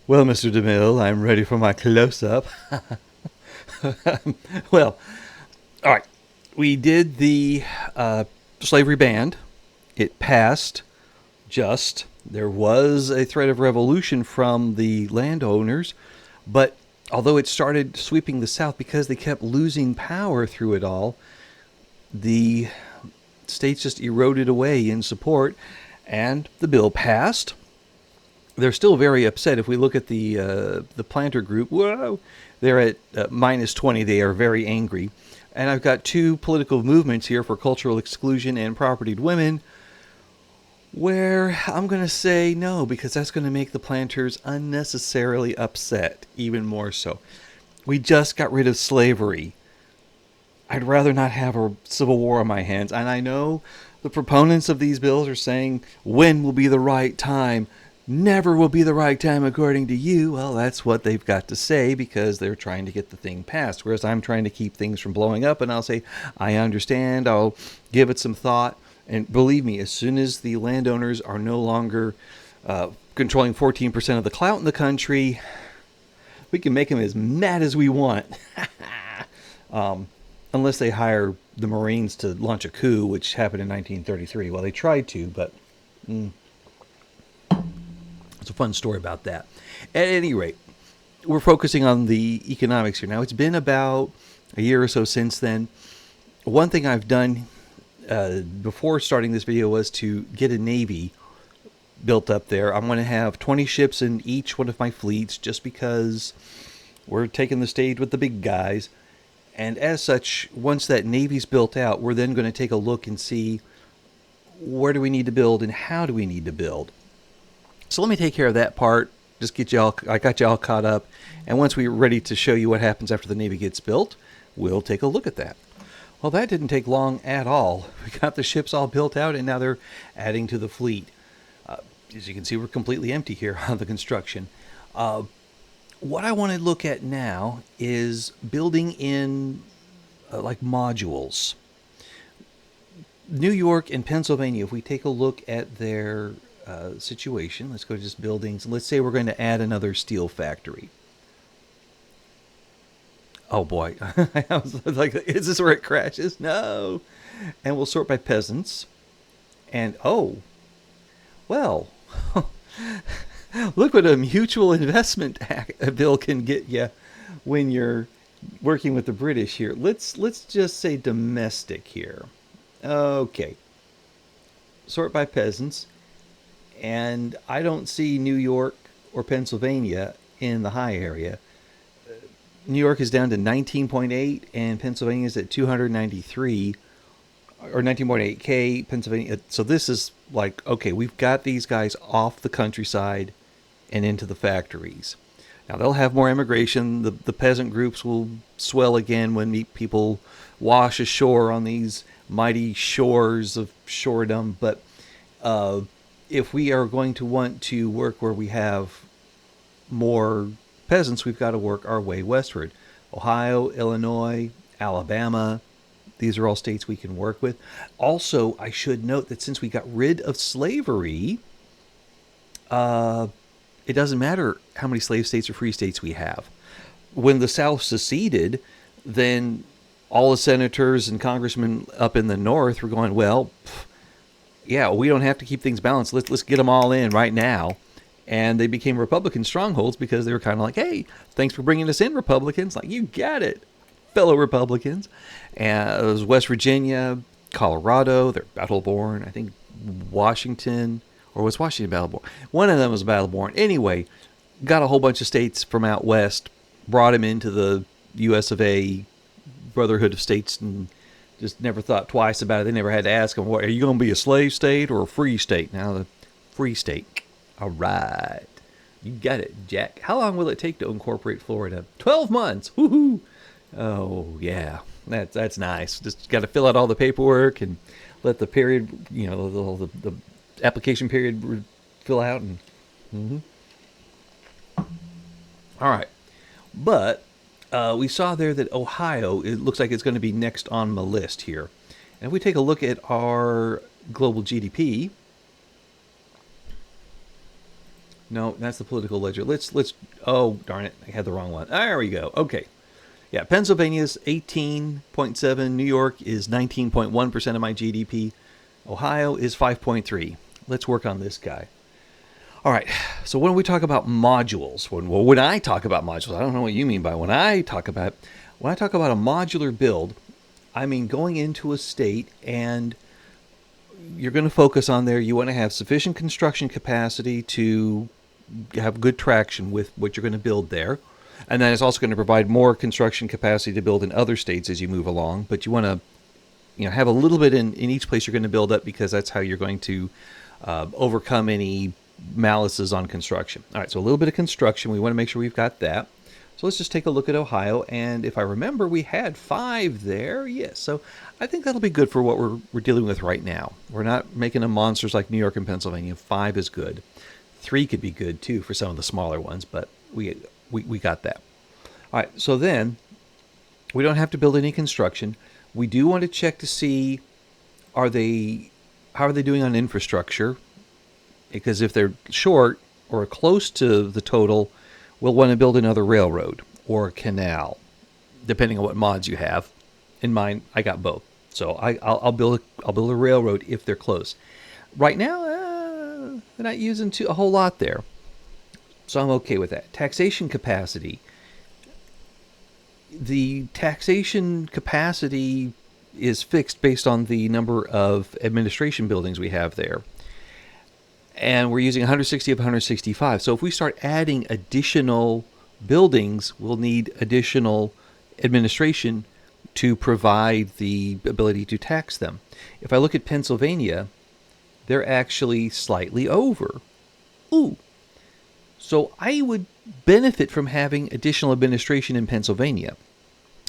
Well, Mr. DeMille, I'm ready for my close-up. Well, all right. We did the slavery ban. It passed just. There was a threat of revolution from the landowners, but although it started sweeping the South because they kept losing power through it all, the states just eroded away in support, and the bill passed. They're still very upset. If we look at the planter group, whoa, they're at -20. They are very angry. And I've got two political movements here for cultural exclusion and propertied women, where I'm going to say no, because that's going to make the planters unnecessarily upset, even more so. We just got rid of slavery. I'd rather not have a civil war on my hands. And I know the proponents of these bills are saying, when will be the right time? Never will be the right time according to you. Well, that's what they've got to say because they're trying to get the thing passed. Whereas I'm trying to keep things from blowing up, and I'll say, I understand, I'll give it some thought. And believe me, as soon as the landowners are no longer controlling 14% of the clout in the country, we can make them as mad as we want. Unless they hire the Marines to launch a coup, which happened in 1933. Well, they tried to, but it's a fun story about that. At any rate, we're focusing on the economics here. Now, it's been about a year or so since then. One thing I've done before starting this video was to get a navy built up there. I'm going to have 20 ships in each one of my fleets just because we're taking the stage with the big guys. And as such, once that navy's built out, we're then going to take a look and see where do we need to build and how do we need to build. So let me take care of that part. Just get y'all, I got y'all caught up. And once we're ready to show you what happens after the navy gets built, we'll take a look at that. Well, that didn't take long at all. We got the ships all built out, and now they're adding to the fleet. As you can see, we're completely empty here on the construction. What I want to look at now is building in like modules. New York and Pennsylvania, if we take a look at their situation, let's go to just buildings. Let's say we're going to add another steel factory. Oh boy, I was like, is this where it crashes? No. And we'll sort by peasants. And oh, well, look what a mutual investment bill can get you when you're working with the British here. Let's just say domestic here. Okay. Sort by peasants. And I don't see New York or Pennsylvania in the high area. New York is down to 19.8 and Pennsylvania is at 293 or 19.8K. Pennsylvania. So this is like, okay, we've got these guys off the countryside and into the factories. Now they'll have more immigration. The peasant groups will swell again when people wash ashore on these mighty shores of shoredom. But if we are going to want to work where we have more peasants, we've got to work our way westward. Ohio, Illinois, Alabama, these are all states we can work with. Also, I should note that since we got rid of slavery, it doesn't matter how many slave states or free states we have. When the South seceded, then all the senators and congressmen up in the North were going, well, yeah, we don't have to keep things balanced. Let's get them all in right now. And they became Republican strongholds because they were kind of like, hey, thanks for bringing us in, Republicans. Like, you got it, fellow Republicans. And it was West Virginia, Colorado, they're battle-born. I think Washington, or was Washington battle-born? One of them was battle-born. Anyway, got a whole bunch of states from out west, brought them into the US of A, Brotherhood of States, and just never thought twice about it. They never had to ask them, what, are you going to be a slave state or a free state? Now, the free state. All right. You got it, Jack. How long will it take to incorporate Florida? 12 months. Woohoo. Oh, yeah. That's nice. Just got to fill out all the paperwork and let the period, the application period fill out. And All right. But we saw there that Ohio, it looks like it's going to be next on my list here. And if we take a look at our global GDP, No, that's the political ledger. Let's. Oh darn it! I had the wrong one. There we go. Okay. Yeah, Pennsylvania's 18.7. New York is 19.1% of my GDP. Ohio is 5.3. Let's work on this guy. All right. So when we talk about modules, when I talk about modules, I don't know what you mean by when I talk about a modular build, I mean going into a state and you're going to focus on there. You want to have sufficient construction capacity to have good traction with what you're going to build there. And then it's also going to provide more construction capacity to build in other states as you move along. But you want to, have a little bit in each place you're going to build up, because that's how you're going to overcome any malices on construction. All right, so a little bit of construction. We want to make sure we've got that. So let's just take a look at Ohio. And if I remember, we had 5 there. Yes, so I think that'll be good for what we're dealing with right now. We're not making them monsters like New York and Pennsylvania. 5 is good. 3 could be good, too, for some of the smaller ones, but we got that. All right, so then we don't have to build any construction. We do want to check to see how are they doing on infrastructure, because if they're short or close to the total, we'll want to build another railroad or a canal, depending on what mods you have. In mine, I got both, so I'll build a railroad if they're close. Right now, they're not using a whole lot there. So I'm okay with that. Taxation capacity. The taxation capacity is fixed based on the number of administration buildings we have there. And we're using 160 of 165. So if we start adding additional buildings, we'll need additional administration to provide the ability to tax them. If I look at Pennsylvania, they're actually slightly over. Ooh. So I would benefit from having additional administration in Pennsylvania.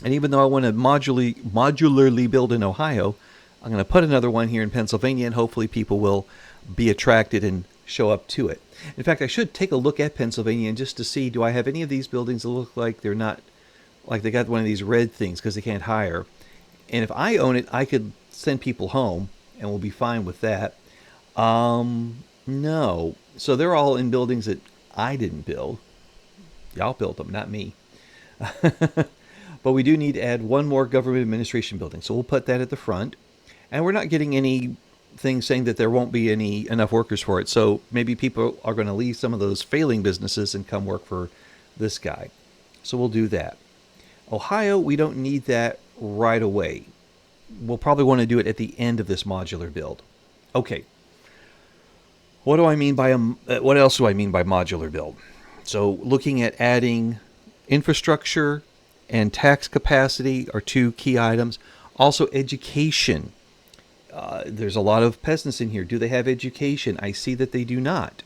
And even though I want to modularly build in Ohio, I'm going to put another one here in Pennsylvania, and hopefully people will be attracted and show up to it. In fact, I should take a look at Pennsylvania and just to see, do I have any of these buildings that look like they're not, like they got one of these red things because they can't hire. And if I own it, I could send people home and we'll be fine with that. No. So they're all in buildings that I didn't build. Y'all built them, not me. But we do need to add one more government administration building. So we'll put that at the front. And we're not getting anything saying that there won't be enough workers for it. So maybe people are going to leave some of those failing businesses and come work for this guy. So we'll do that. Ohio, we don't need that right away. We'll probably want to do it at the end of this modular build. Okay. What else do I mean by modular build? So looking at adding infrastructure and tax capacity are 2 key items. Also education. There's a lot of peasants in here. Do they have education? I see that they do not.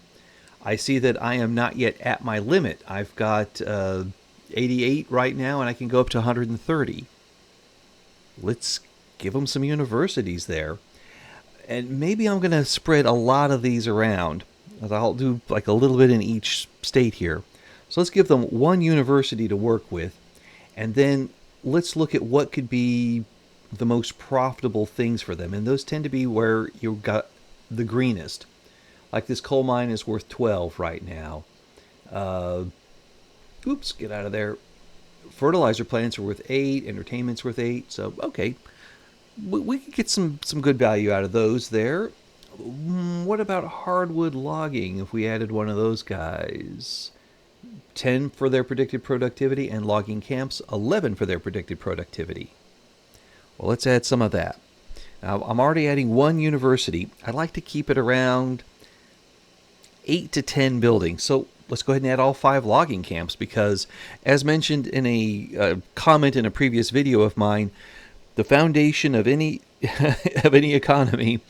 I see that I am not yet at my limit. I've got 88 right now, and I can go up to 130. Let's give them some universities there. And maybe I'm going to spread a lot of these around. I'll do like a little bit in each state here. So let's give them one university to work with. And then let's look at what could be the most profitable things for them. And those tend to be where you've got the greenest. Like this coal mine is worth 12 right now. Oops, get out of there. Fertilizer plants are worth 8. Entertainment's worth 8. So, okay. We could get some good value out of those there. What about hardwood logging if we added one of those guys? 10 for their predicted productivity, and logging camps, 11 for their predicted productivity. Well, let's add some of that. Now, I'm already adding one university. I'd like to keep it around 8 to 10 buildings. So let's go ahead and add all 5 logging camps, because as mentioned in a comment in a previous video of mine, the foundation of any economy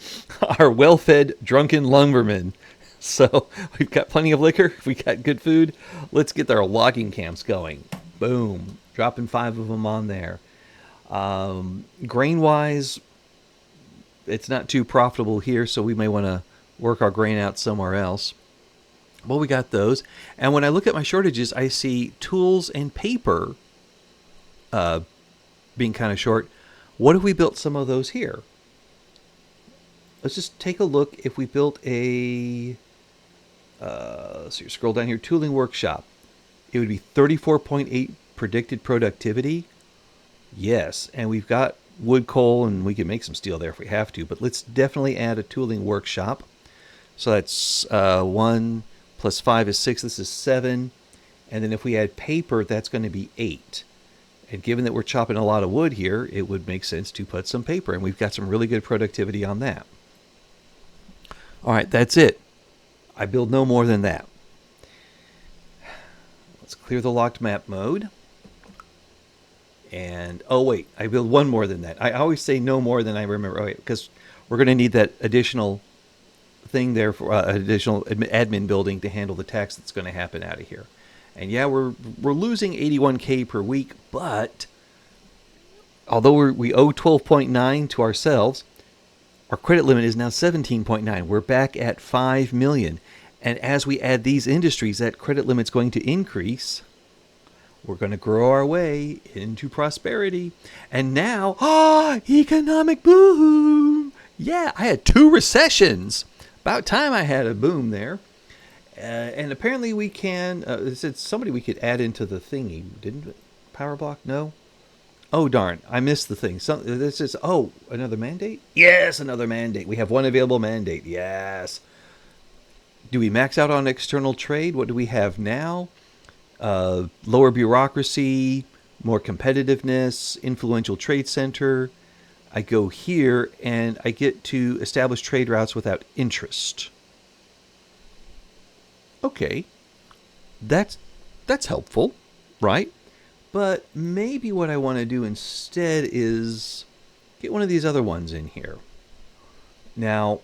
are well-fed, drunken lumbermen. So we've got plenty of liquor. We got good food. Let's get our logging camps going. Boom. Dropping 5 of them on there. Grain-wise, it's not too profitable here, so we may want to work our grain out somewhere else. Well, we got those. And when I look at my shortages, I see tools and paper being kind of short. What if we built some of those here? Let's just take a look if we built a So you scroll down here, tooling workshop. It would be 34.8 predicted productivity. Yes, and we've got wood, coal, and we can make some steel there if we have to. But let's definitely add a tooling workshop. So that's 1 plus 5 is 6. This is 7. And then if we add paper, that's going to be 8. And given that we're chopping a lot of wood here, it would make sense to put some paper. And we've got some really good productivity on that. All right, that's it. I build no more than that. Let's clear the locked map mode. And, oh wait, I build one more than that. I always say no more than I remember. Oh, wait, because we're going to need that additional thing there for additional admin building to handle the tax that's going to happen out of here. And yeah, we're losing 81K per week, but although we owe 12.9 to ourselves, our credit limit is now 17.9. We're back at 5 million. And as we add these industries, that credit limit's going to increase. We're going to grow our way into prosperity. And now, economic boom. Yeah, I had 2 recessions. About time I had a boom there. And apparently we can, it said somebody we could add into the thingy. Didn't Power Block? No? Oh, darn. I missed the thing. This is, another mandate? Yes, another mandate. We have one available mandate. Yes. Do we max out on external trade? What do we have now? Lower bureaucracy, more competitiveness, influential trade center. I go here and I get to establish trade routes without interest. Okay, that's helpful, right? But maybe what I want to do instead is get one of these other ones in here. Now,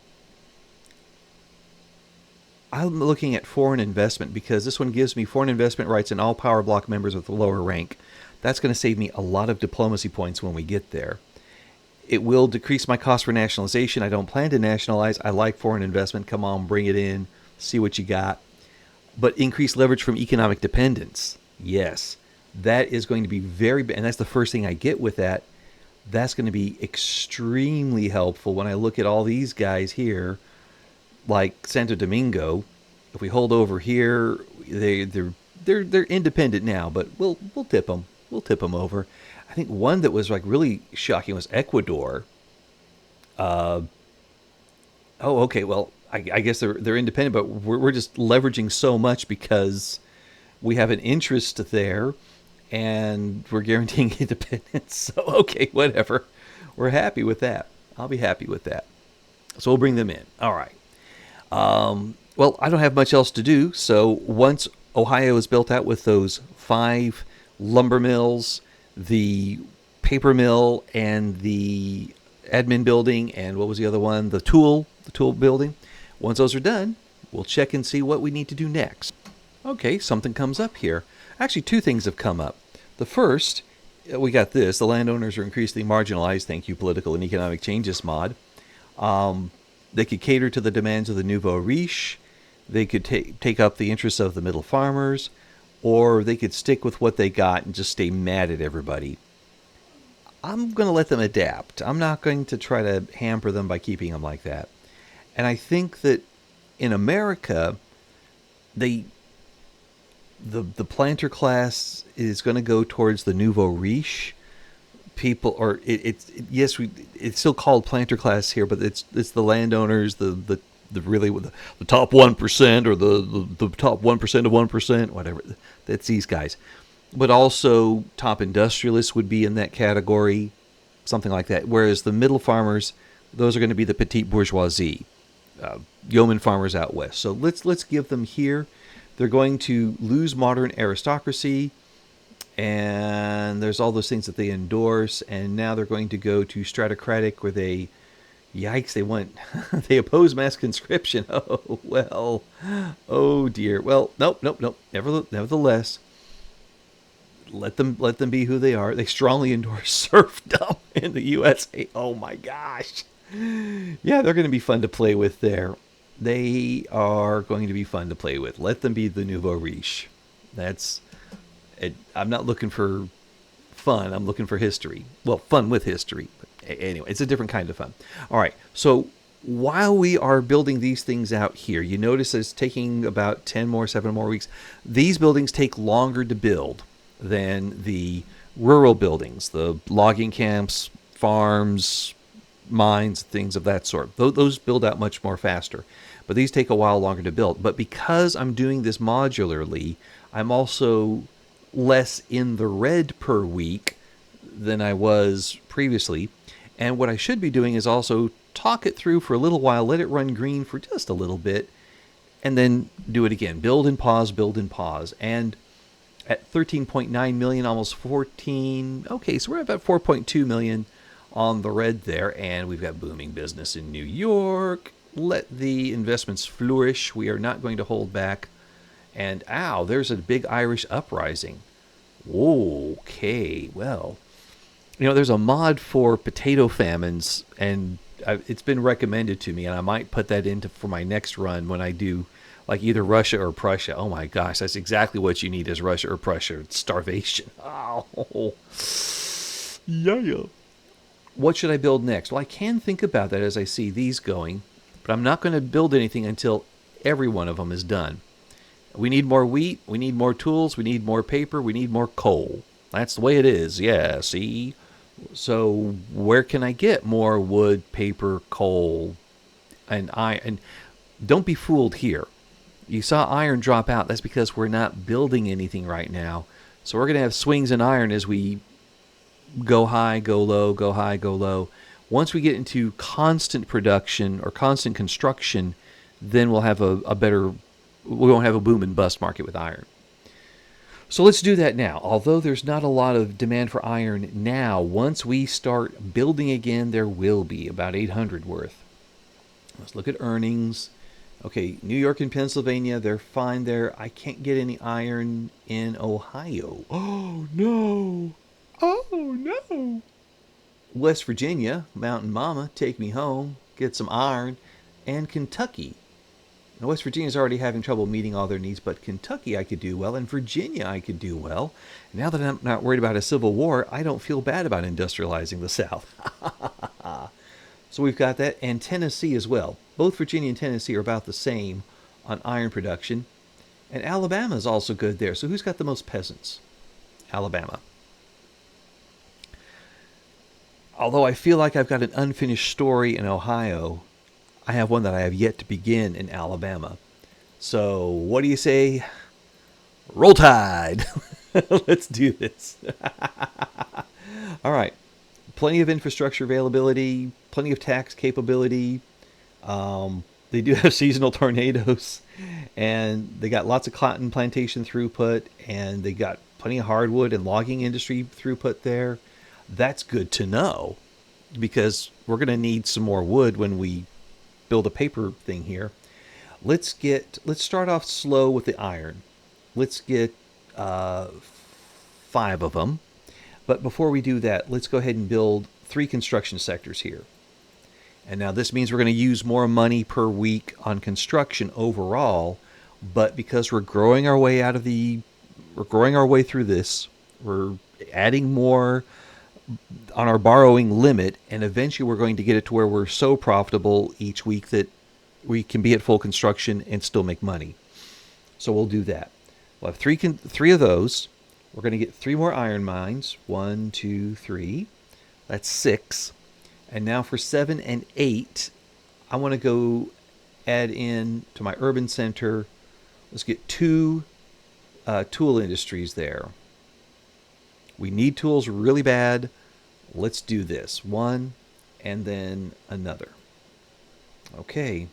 I'm looking at foreign investment because this one gives me foreign investment rights in all Power Block members with a lower rank. That's going to save me a lot of diplomacy points when we get there. It will decrease my cost for nationalization. I don't plan to nationalize. I like foreign investment. Come on, bring it in. See what you got. But increase leverage from economic dependence. Yes, that is going to be and that's the first thing I get with that. That's going to be extremely helpful when I look at all these guys here, like Santo Domingo. If we hold over here, they're independent now, but we'll tip them. We'll tip them over. I think one that was like really shocking was Ecuador. Okay, well, I guess they're independent, but we're just leveraging so much because we have an interest there, and we're guaranteeing independence. So okay, whatever. We're happy with that. I'll be happy with that. So we'll bring them in. All right. Well, I don't have much else to do. So once Ohio is built out with those 5 lumber mills, the paper mill, and the admin building, and what was the other one? The tool building. Once those are done, we'll check and see what we need to do next. Okay, something comes up here. Actually, 2 things have come up. The first, we got this. The landowners are increasingly marginalized. Thank you, Political and Economic Changes mod. They could cater to the demands of the nouveau riche. They could take up the interests of the middle farmers. Or they could stick with what they got and just stay mad at everybody. I'm going to let them adapt. I'm not going to try to hamper them by keeping them like that. And I think that in America, the planter class is going to go towards the nouveau riche people, or it's still called planter class here, but it's the landowners, the really the top 1% or the top 1% of 1%, whatever. That's these guys. But also top industrialists would be in that category, something like that. Whereas the middle farmers, those are going to be the petite bourgeoisie, yeoman farmers out west. So let's give them here. They're going to lose modern aristocracy, and there's all those things that they endorse, and now they're going to go to stratocratic, where they they oppose mass conscription. Oh, well. Oh, dear. Well, nope. Nevertheless, let them be who they are. They strongly endorse serfdom in the USA. Oh, my gosh. Yeah, they're going to be fun to play with there. They are going to be fun to play with. Let them be the nouveau riche. That's it. I'm not looking for fun. I'm looking for history. Well, fun with history. Anyway, it's a different kind of fun. All right, so while we are building these things out here, you notice it's taking about 7 more weeks. These buildings take longer to build than the rural buildings, the logging camps, farms, mines, things of that sort. Those build out much more faster. But these take a while longer to build. But because I'm doing this modularly, I'm also less in the red per week than I was previously. And what I should be doing is also talk it through for a little while, let it run green for just a little bit, and then do it again. Build and pause, build and pause. And at 13.9 million, almost 14. Okay, so we're at about 4.2 million on the red there, and we've got booming business in New York. Let the investments flourish. We are not going to hold back. And ow, there's a big Irish uprising. Okay, well, there's a mod for potato famines, and it's been recommended to me, and I might put that into for my next run when I do like either Russia or Prussia. Oh my gosh, that's exactly what you need is Russia or Prussia. It's starvation. Oh, yeah. What should I build next? Well, I can think about that as I see these going, but I'm not going to build anything until every one of them is done. We need more wheat, we need more tools, we need more paper, we need more coal. That's the way it is. Yeah, see? So where can I get more wood, paper, coal, and iron? And don't be fooled here. You saw iron drop out. That's because we're not building anything right now. So we're going to have swings in iron as we go high, go low, go high, go low. Once we get into constant production or constant construction, then we'll have we won't have a boom and bust market with iron. So let's do that now. Although there's not a lot of demand for iron now, once we start building again, there will be about 800 worth. Let's look at earnings. Okay, New York and Pennsylvania, they're fine there. I can't get any iron in Ohio. Oh, no. Oh, no. West Virginia, Mountain Mama, take me home, get some iron. And Kentucky. Now, West Virginia's already having trouble meeting all their needs, but Kentucky I could do well, and Virginia I could do well. And now that I'm not worried about a civil war, I don't feel bad about industrializing the South. So we've got that, and Tennessee as well. Both Virginia and Tennessee are about the same on iron production. And Alabama is also good there. So who's got the most peasants? Alabama. Although I feel like I've got an unfinished story in Ohio, I have one that I have yet to begin in Alabama. So what do you say? Roll Tide! Let's do this. All right. Plenty of infrastructure availability, plenty of tax capability. They do have seasonal tornadoes, and they got lots of cotton plantation throughput, and they got plenty of hardwood and logging industry throughput there. That's good to know, because we're going to need some more wood when we build a paper thing here. Let's start off slow with the iron. Let's get 5 of them. But before we do that, let's go ahead and build 3 construction sectors here. And now this means we're going to use more money per week on construction overall, but because we're growing our way through this, we're adding more on our borrowing limit, and eventually we're going to get it to where we're so profitable each week that we can be at full construction and still make money. So we'll do that. We'll have three of those. We're going to get 3 more iron mines. 1, 2, 3. That's 6. And now for 7 and 8, I want to go add in to my urban center. Let's get 2 tool industries there. We need tools really bad. Let's do this. 1 and then another. Okay.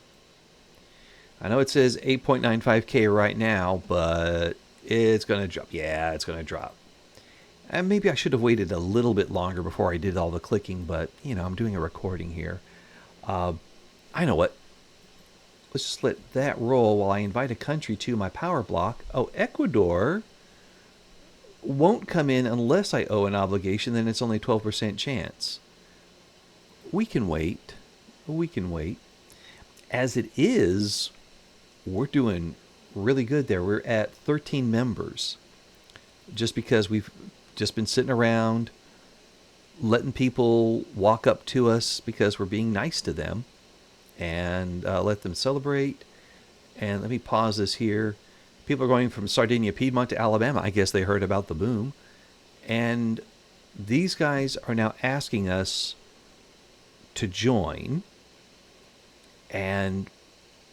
I know it says 8.95K right now, but it's going to drop. Yeah, it's going to drop. And maybe I should have waited a little bit longer before I did all the clicking, but, I'm doing a recording here. I know what. Let's just let that roll while I invite a country to my power block. Oh, Ecuador won't come in unless I owe an obligation, then it's only 12% chance. We can wait. As it is, we're doing really good there. We're at 13 members. Just because we've just been sitting around letting people walk up to us because we're being nice to them. and let them celebrate. And let me pause this here. People are going from Sardinia, Piedmont to Alabama. I guess they heard about the boom. And these guys are now asking us to join. And,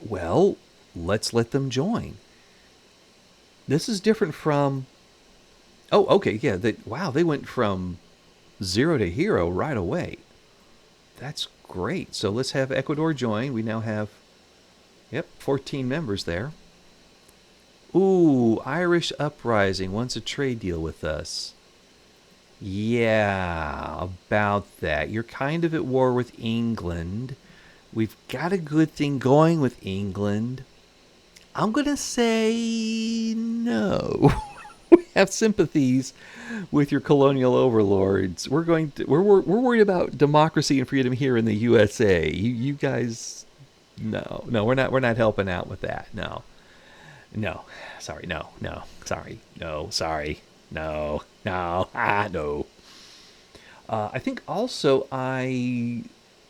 well, let's let them join. This is different from... Oh, okay, yeah. Wow, they went from 0 to hero right away. That's great. So let's have Ecuador join. We now have, 14 members there. Ooh, Irish Uprising wants a trade deal with us. Yeah, about that. You're kind of at war with England. We've got a good thing going with England. I'm going to say no. We have sympathies with your colonial overlords. We're worried about democracy and freedom here in the USA. You guys, no, we're not helping out with that. No, sorry, no, sorry, no, sorry, no, no. I think also I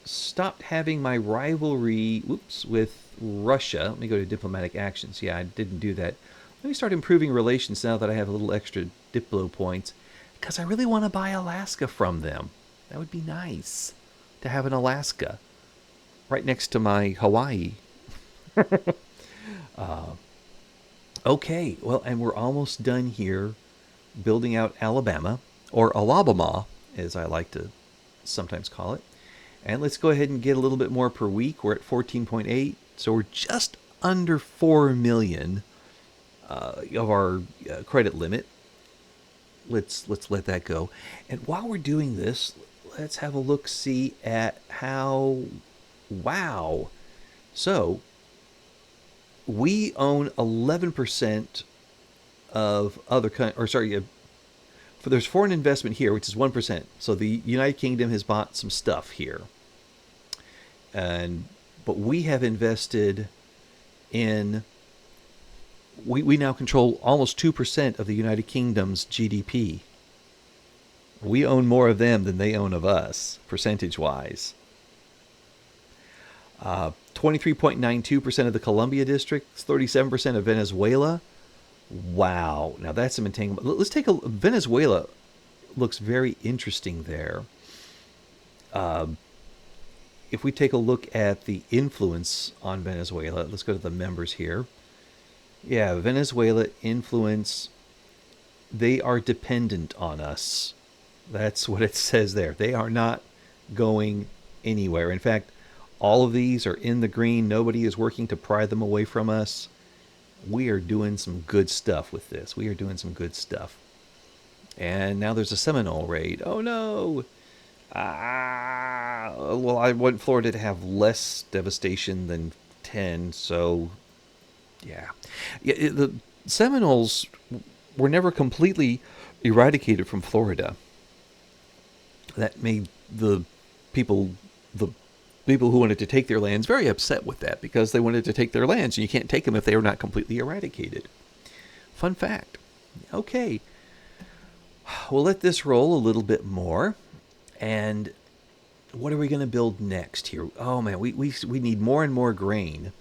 stopped having my rivalry, with Russia. Let me go to diplomatic actions. Yeah, I didn't do that. Let me start improving relations now that I have a little extra Diplo points, because I really want to buy Alaska from them. That would be nice to have an Alaska right next to my Hawaii. Okay, well, and we're almost done here building out Alabama, or Alabama, as I like to sometimes call it. And let's go ahead and get a little bit more per week. We're at 14.8, so we're just under 4 million of our credit limit. Let's let that go. And while we're doing this, let's have a look-see at how... Wow. So, we own 11% of other there's foreign investment here, which is 1%. So the United Kingdom has bought some stuff here. But we have invested in... We now control almost 2% of the United Kingdom's GDP. We own more of them than they own of us, percentage-wise. 23.92% of the Columbia District, 37% of Venezuela. Wow. Now that's some entanglement. Let's take Venezuela looks very interesting there. If we take a look at the influence on Venezuela, let's go to the members here. Yeah, Venezuela influence, they are dependent on us. That's what it says there. They are not going anywhere. In fact, all of these are in the green. Nobody is working to pry them away from us. We are doing some good stuff with this. We are doing some good stuff. And now there's a Seminole raid. Oh no! Well, I want Florida to have less devastation than 10, so... Yeah. The Seminoles were never completely eradicated from Florida. That made the people who wanted to take their lands very upset with that, because they wanted to take their lands, and you can't take them if they are not completely eradicated. Fun fact. Okay. We'll let this roll a little bit more. And what are we going to build next here? Oh, man, we need more and more grain.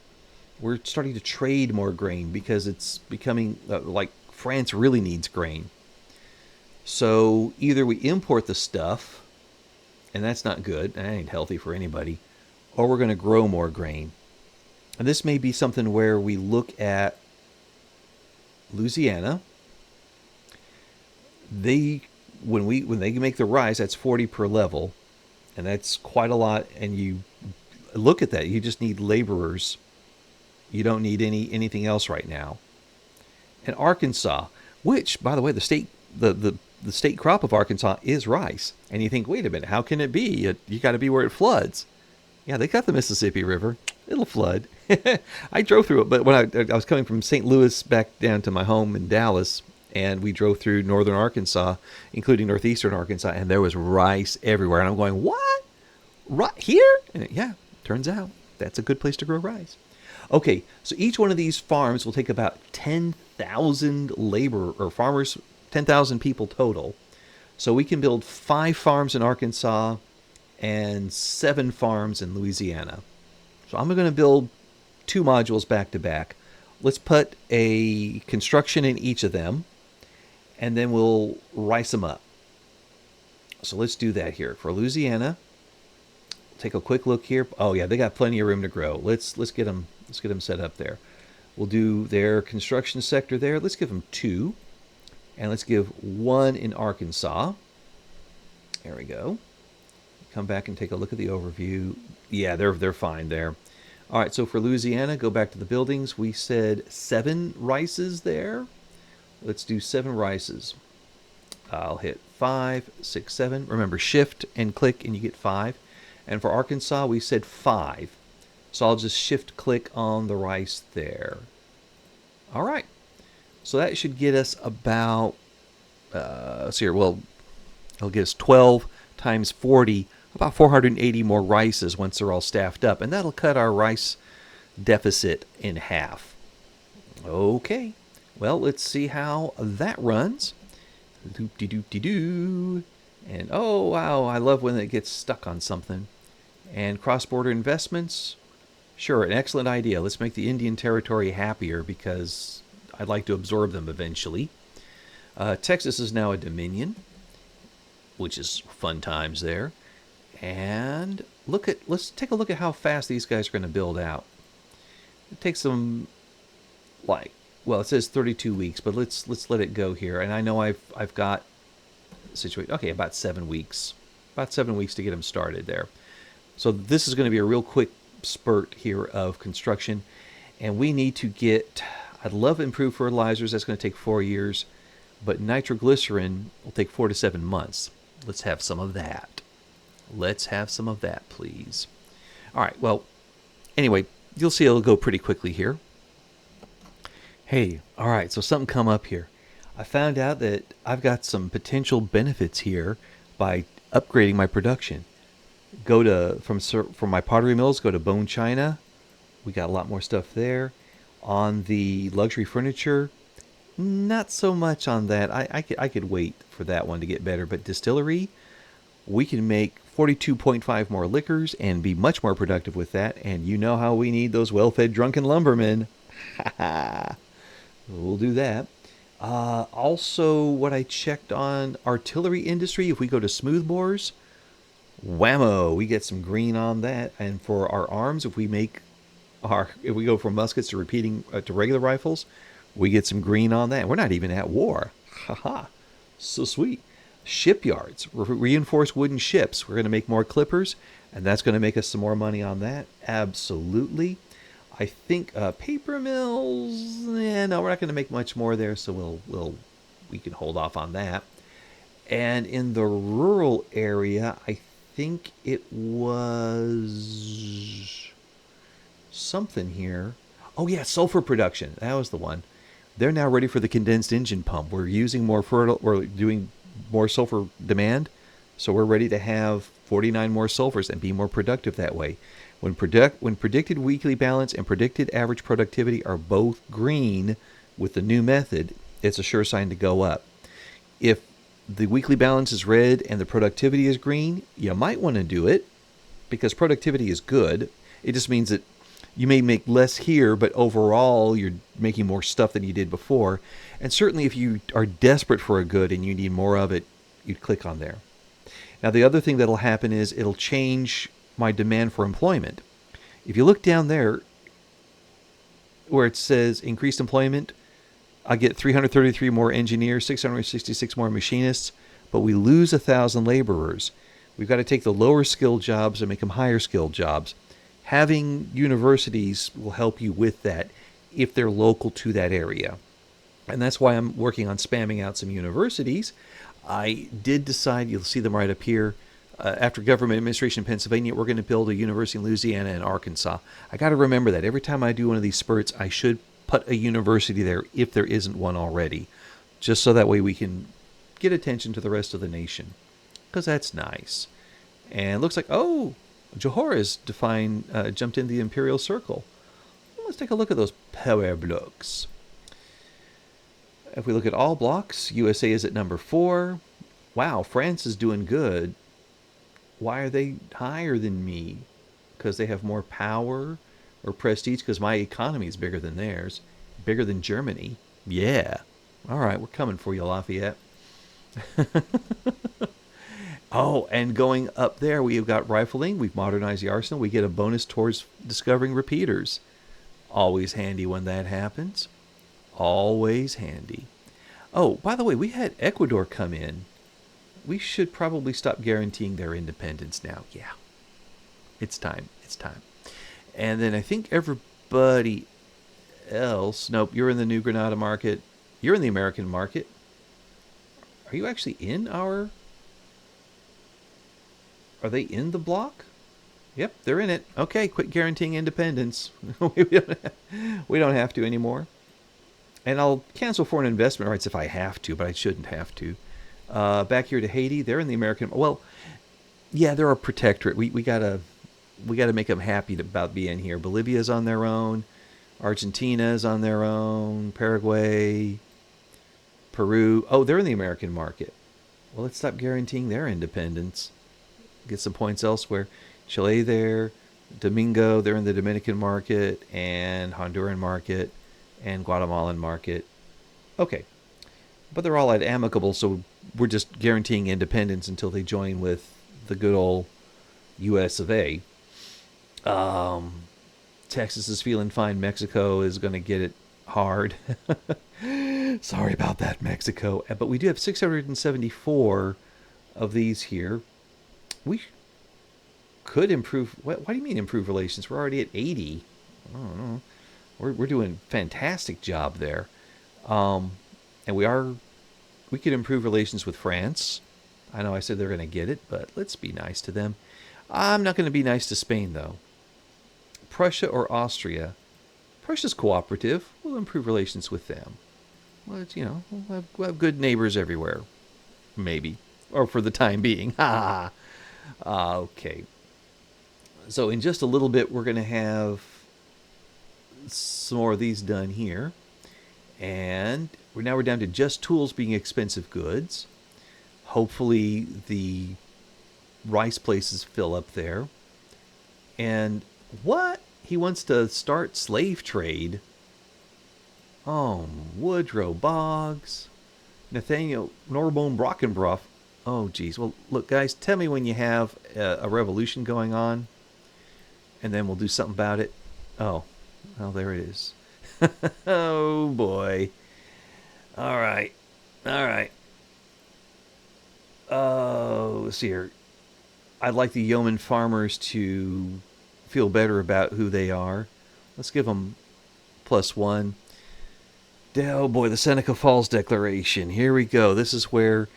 We're starting to trade more grain because it's becoming like France really needs grain. So either we import the stuff, and that's not good, that ain't healthy for anybody, or we're going to grow more grain. And this may be something where we look at Louisiana. When they make the rice, that's 40 per level, and that's quite a lot. And you look at that, you just need laborers. You don't need anything else right now. And Arkansas, which, by the way, the state crop of Arkansas is rice. And you think, wait a minute, how can it be? You got to be where it floods. Yeah, they got the Mississippi River. It'll flood. I drove through it, but when I was coming from St. Louis back down to my home in Dallas, and we drove through northern Arkansas, including northeastern Arkansas, and there was rice everywhere. And I'm going, what? Right here? And yeah, turns out that's a good place to grow rice. Okay, so each one of these farms will take about 10,000 farmers, 10,000 people total. So we can build 5 farms in Arkansas and 7 farms in Louisiana. So I'm going to build 2 modules back to back. Let's put a construction in each of them, and then we'll rice them up. So let's do that here. For Louisiana, take a quick look here. Oh yeah, they got plenty of room to grow. Let's get them set up there. We'll do their construction sector there. Let's give them 2, and let's give 1 in Arkansas. There we go. Come back and take a look at the overview. Yeah, they're fine there. All right, so for Louisiana, go back to the buildings. We said 7 rices there. Let's do 7 rices. I'll hit 5, 6, 7. Remember, shift and click and you get 5. And for Arkansas, we said 5. So I'll just shift click on the rice there. All right. So that should get us about, let's see here, well, it'll get us 12 times 40, about 480 more rices once they're all staffed up. And that'll cut our rice deficit in half. Okay. Well, let's see how that runs. Doop-de-doop-de-doo. And oh, wow, I love when it gets stuck on something. And cross-border investments. Sure, an excellent idea. Let's make the Indian Territory happier because I'd like to absorb them eventually. Texas is now a dominion, which is fun times there. And let's take a look at how fast these guys are going to build out. It takes them well, it says 32 weeks, but let's let it go here. And I know I've got situation. Okay, about 7 weeks. About 7 weeks to get them started there. So this is going to be a real quick spurt here of construction, and we need to get. I'd love improved fertilizers. That's going to take 4 years, but nitroglycerin will take 4 to 7 months. Let's have some of that. Let's have some of that, please. All right. Well, anyway, you'll see it'll go pretty quickly here. Hey, all right. So something come up here. I found out that I've got some potential benefits here by upgrading my production. Go to from my pottery mills, go to bone china. We got a lot more stuff there. On the luxury furniture, not so much on that. I could wait for that one to get better. But distillery, we can make 42.5 more liquors and be much more productive with that. And you know how we need those well-fed drunken lumbermen. We'll do that. Also, what I checked on artillery industry, if we go to smoothbores, whammo, we get some green on that. And for our arms, if we go from muskets to to regular rifles, we get some green on that. We're not even at war. Haha, so sweet. Shipyards, reinforced wooden ships. We're going to make more clippers, and that's going to make us some more money on that. Absolutely. I think paper mills. No, we're not going to make much more there, so we can hold off on that. And in the rural area, I think it was something here. Oh yeah, sulfur production. That was the one. They're now ready for the condensed engine pump. We're using more we're doing more sulfur demand, so we're ready to have 49 more sulfurs and be more productive that way. When predicted weekly balance and predicted average productivity are both green with the new method, it's a sure sign to go up. If the weekly balance is red and the productivity is green, you might want to do it because productivity is good. It just means that you may make less here, but overall you're making more stuff than you did before. And certainly if you are desperate for a good and you need more of it, you'd click on there. Now the other thing that'll happen is it'll change my demand for employment. If you look down there where it says increased employment, I get 333 more engineers, 666 more machinists, but we lose 1,000 laborers. We've got to take the lower skilled jobs and make them higher skilled jobs. Having universities will help you with that if they're local to that area. And that's why I'm working on spamming out some universities. I did decide, you'll see them right up here, after government administration in Pennsylvania, we're going to build a university in Louisiana and Arkansas. I got to remember that every time I do one of these spurts, I should put a university there if there isn't one already, just so that way we can get attention to the rest of the nation, because that's nice. And it looks like, oh, Johor has jumped in the imperial circle. Well, let's take a look at those power blocks. If we look at all blocks, USA is at number 4. Wow, France is doing good. Why are they higher than me? because they have more power or prestige because my economy is bigger than theirs, bigger than Germany. Yeah. All right, we're coming for you, Lafayette. Oh, and going up there, we've got rifling. We've modernized the arsenal. We get a bonus towards discovering repeaters. Always handy when that happens. Always handy. Oh, by the way, we had Ecuador come in. We should probably stop guaranteeing their independence now. Yeah, it's time. It's time. And then I think everybody else. Nope, you're in the New Granada market. You're in the American market. Are you actually in our? Are they in the block? Yep, they're in it. Okay, quit guaranteeing independence. We don't have to anymore. And I'll cancel foreign investment rights if I have to, but I shouldn't have to. Back here to Haiti, they're in the American. Well, yeah, they're a protectorate. We gotta make them happy about being here. Bolivia's on their own. Argentina's on their own. Paraguay, Peru. Oh, they're in the American market. Well, let's stop guaranteeing their independence. Get some points elsewhere. Chile there. Domingo, they're in the Dominican market and Honduran market and Guatemalan market. Okay. But they're all at amicable, so we're just guaranteeing independence until they join with the good old US of A. Texas is feeling fine. Mexico is going to get it hard. Sorry about that, Mexico. But we do have 674 of these here. We could improve. Why do you mean improve relations? We're already at 80. I don't know. We're doing a fantastic job there. And we could improve relations with France. I know I said they're going to get it, but let's be nice to them. I'm not going to be nice to Spain, though. Prussia or Austria. Prussia's cooperative. We'll improve relations with them. Well, we'll have good neighbors everywhere. Maybe. Or for the time being. Ha! Okay. So in just a little bit, we're going to have some more of these done here. And we're down to just tools being expensive goods. Hopefully the rice places fill up there. And what? He wants to start slave trade. Oh, Woodrow Boggs. Nathaniel Norbone Brockenbrough. Oh, geez. Well, look, guys, tell me when you have a revolution going on, and then we'll do something about it. Oh, well, there it is. Oh, boy. All right. All right. Oh, let's see here. I'd like the yeoman farmers to feel better about who they are. Let's give them +1. Oh boy, the Seneca Falls Declaration. Here we go. This is where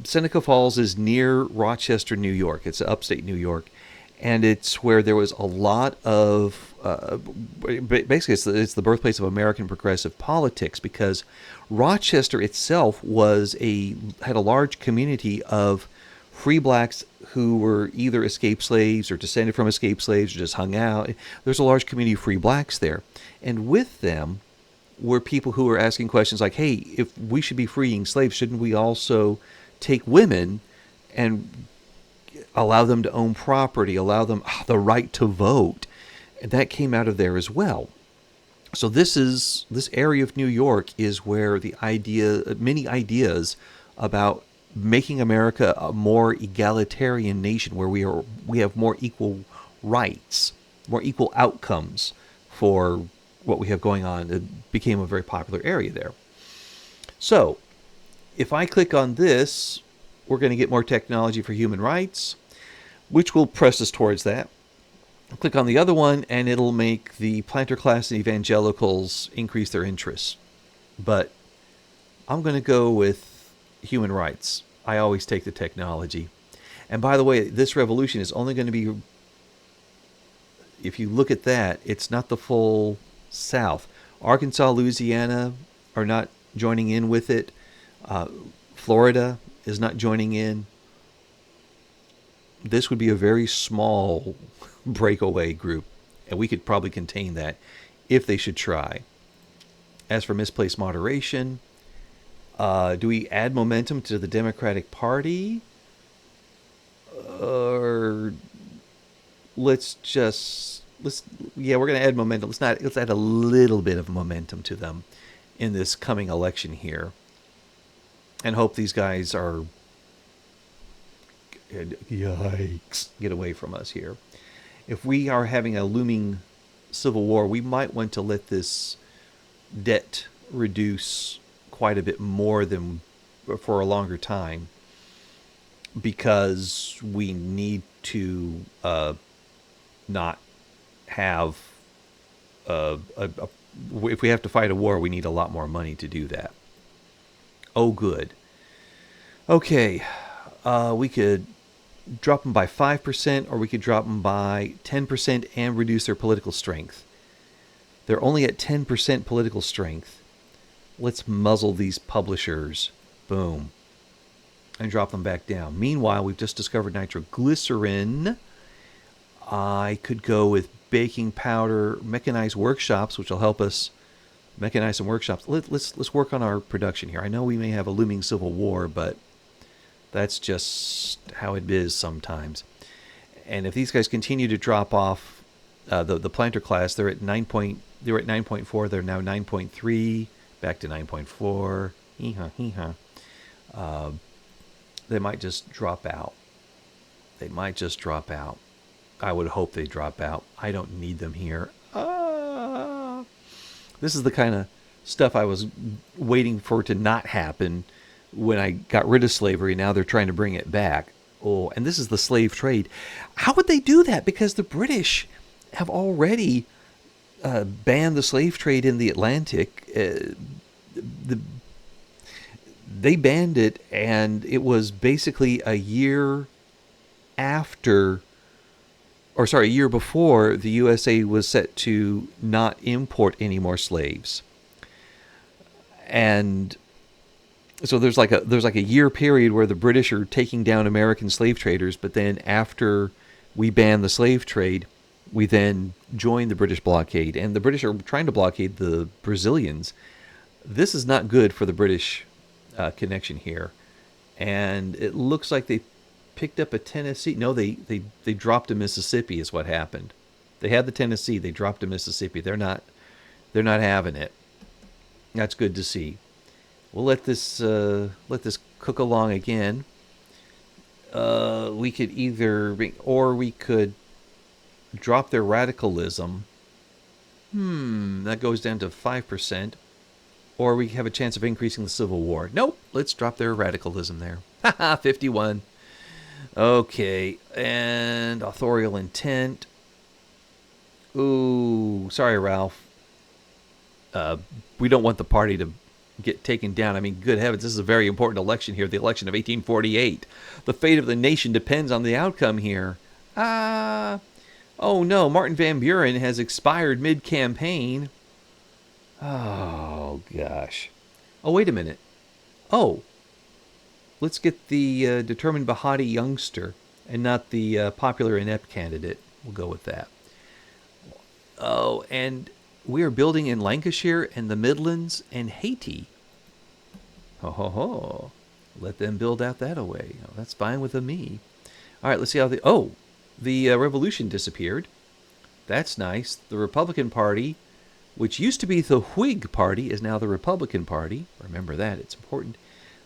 Seneca Falls is near Rochester, New York. It's upstate New York. And it's where there was a lot of, basically it's the birthplace of American progressive politics, because Rochester itself had a large community of free blacks who were either escaped slaves or descended from escaped slaves or just hung out. There's a large community of free blacks there. And with them were people who were asking questions like, hey, if we should be freeing slaves, shouldn't we also take women and allow them to own property, allow them the right to vote? And that came out of there as well. So this area of New York is where many ideas about making America a more egalitarian nation, where we have more equal rights, more equal outcomes for what we have going on. It became a very popular area there. So if I click on this, we're going to get more technology for human rights, which will press us towards that. I'll click on the other one, and it'll make the planter class and evangelicals increase their interest. But I'm going to go with human rights. I always take the technology. And by the way, this revolution is only going to be, if you look at that, it's not the full South. Arkansas, Louisiana are not joining in with it. Florida is not joining in. This would be a very small breakaway group, and we could probably contain that if they should try. As for misplaced moderation, do we add momentum to the Democratic Party? Or let's yeah, we're going to add momentum. Let's add a little bit of momentum to them in this coming election here, and hope these guys are, yikes, get away from us here. If we are having a looming civil war, we might want to let this debt reduce quite a bit more than for a longer time, because we need to not have if we have to fight a war, we need a lot more money to do that. Oh, good. Okay, we could drop them by 5%, or we could drop them by 10% and reduce their political strength. They're only at 10% political strength. Let's muzzle these publishers. Boom. And drop them back down. Meanwhile, we've just discovered nitroglycerin. I could go with baking powder, mechanized workshops, which will help us mechanize some workshops. Let's work on our production here. I know we may have a looming civil war, but that's just how it is sometimes. And if these guys continue to drop off, the planter class, they're at 9.4. They're now 9.3, back to 9.4. They might just drop out. I would hope they drop out. I don't need them here. This is the kind of stuff I was waiting for to not happen when I got rid of slavery. Now they're trying to bring it back. Oh, and this is the slave trade. How would they do that? Because the British have already banned the slave trade in the Atlantic. They banned it, and it was basically a year before the USA was set to not import any more slaves. And so there's like a year period where the British are taking down American slave traders, but then after we ban the slave trade, we then join the British blockade, and the British are trying to blockade the Brazilians. This is not good for the British connection here, and it looks like they picked up a Tennessee. No, they dropped a Mississippi is what happened. They had the Tennessee, they dropped a Mississippi. They're not having it. That's good to see. We'll let this cook along again. We could we could drop their radicalism. That goes down to 5%. Or we have a chance of increasing the Civil War. Nope, let's drop their radicalism there. Haha, 51. Okay, and authorial intent. Ooh, sorry, Ralph. We don't want the party to get taken down. I mean, good heavens, this is a very important election here, the election of 1848. The fate of the nation depends on the outcome here. Oh no, Martin Van Buren has expired mid-campaign. Oh, gosh. Oh, wait a minute. Oh, let's get the determined Bahati youngster and not the popular inept candidate. We'll go with that. Oh, and we are building in Lancashire and the Midlands and Haiti. Ho, ho, ho. Let them build out that away. Oh, that's fine with me. All right, let's see how the revolution disappeared. That's nice. The Republican Party, which used to be the Whig Party, is now the Republican Party. Remember that. It's important.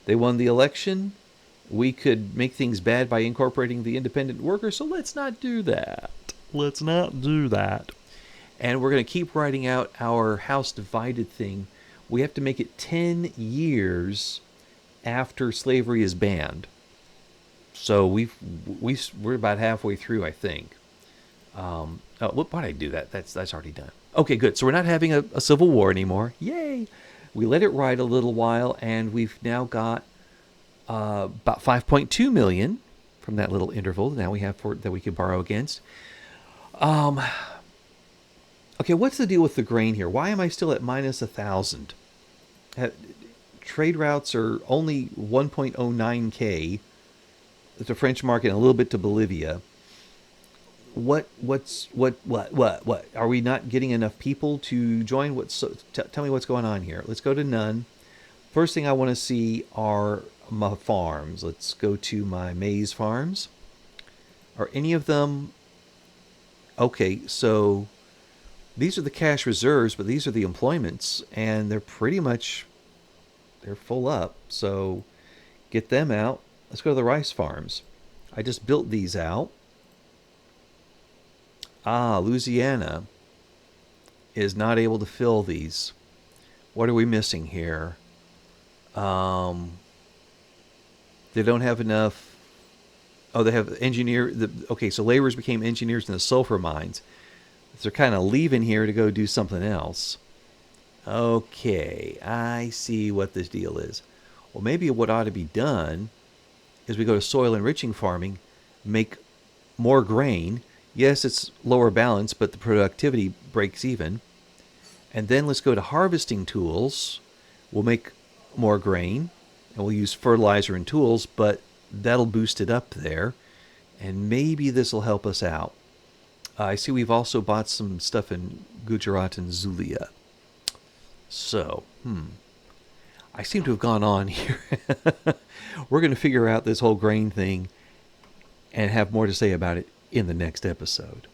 They won the election. We could make things bad by incorporating the independent worker, so let's not do that. Let's not do that. And we're going to keep writing out our House divided thing. We have to make it 10 years after slavery is banned. So we're about halfway through, I think. Why did I do that? That's already done. Okay, good. So we're not having a civil war anymore. Yay! We let it ride a little while, and we've now got about 5.2 million from that little interval now we have that we can borrow against. Okay, what's the deal with the grain here? Why am I still at minus 1,000? Trade routes are only 1.09K to French market and a little bit to Bolivia. What? Are we not getting enough people to join? Tell me what's going on here. Let's go to none. First thing I want to see are my farms. Let's go to my maize farms. Are any of them Okay, so these are the cash reserves, but these are the employments, and they're full up. So get them out. Let's go to the rice farms. I just built these out. Louisiana is not able to fill these. What are we missing here? Um, they don't have enough. Oh, they have engineer. Okay, so laborers became engineers in the sulfur mines. So they're kind of leaving here to go do something else. Okay, I see what this deal is. Well, maybe what ought to be done is we go to soil enriching farming, make more grain. Yes, it's lower balance, but the productivity breaks even. And then let's go to harvesting tools. We'll make more grain, and we'll use fertilizer and tools, but that'll boost it up there. And maybe this will help us out. I see we've also bought some stuff in Gujarat and Zulia. So, I seem to have gone on here. We're going to figure out this whole grain thing and have more to say about it in the next episode.